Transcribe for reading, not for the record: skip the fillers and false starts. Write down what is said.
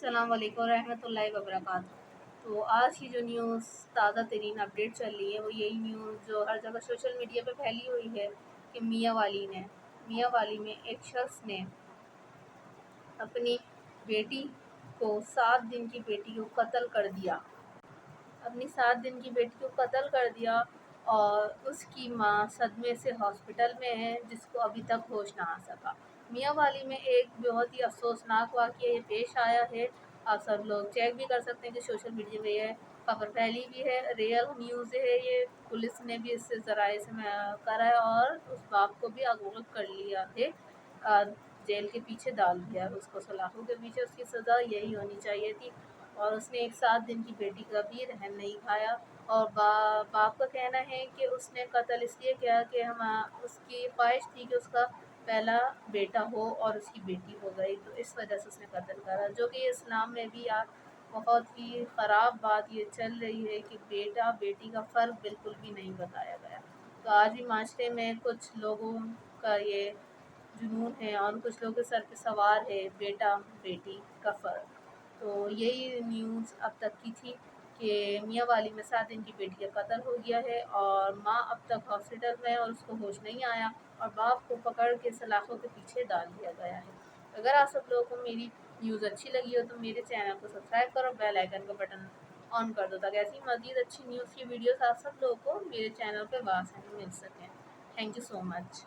अस्सलाम वालेकुम रहमतुल्लाहि वबरकातुहू। तो आज की जो न्यूज़ ताज़ा तरीन अपडेट चल रही है वो यही न्यूज़ जो हर जगह सोशल मीडिया पे फैली हुई है कि मियाँ वाली में एक शख्स ने अपनी बेटी को 7 दिन की बेटी को कत्ल कर दिया। अपनी 7 दिन की बेटी को कत्ल कर दिया और उसकी माँ सदमे से हॉस्पिटल में है, जिसको अभी तक होश ना आ सका। मियाँ वाली में एक बहुत ही अफसोसनाक वाक़या ये पेश आया है। आप सब लोग चेक भी कर सकते हैं कि सोशल मीडिया में यह खबर फैली भी है, रियल न्यूज़ है ये। पुलिस ने भी इससे ज़राए से करा है और उस बाप को भी अगवा कर लिया है, जेल के पीछे डाल दिया है उसको, सलाखों के पीछे। उसकी सज़ा यही होनी चाहिए थी और उसने एक 7 दिन की बेटी का भी रहम नहीं खाया। और बाप का कहना है कि उसने कत्ल इसलिए किया कि हम उसकी ख्वाहिश थी कि उसका पहला बेटा हो और उसकी बेटी हो गई, तो इस वजह से उसने कत्ल करा। जो कि इस्लाम में भी बहुत ही ख़राब बात ये चल रही है कि बेटा बेटी का फ़र्क बिल्कुल भी नहीं बताया गया। तो आज भी माशरे में कुछ लोगों का ये जुनून है और कुछ लोगों के सर पे सवार है बेटा बेटी का फ़र्क। तो यही न्यूज़ अब तक की थी कि मियाँ वाली में 7 दिन की बेटी का कत्ल हो गया है और माँ अब तक हॉस्पिटल में है और उसको होश नहीं आया और बाप को पकड़ के सलाखों के पीछे डाल दिया गया है। अगर आप सब लोगों को मेरी न्यूज़ अच्छी लगी हो तो मेरे चैनल को सब्सक्राइब करो, बेल आइकन का बटन ऑन कर दो ताकि ऐसी मज़ीद अच्छी न्यूज़ की वीडियोस आप सब लोगों को मेरे चैनल पर बआसानी मिल सकें। Thank you so much.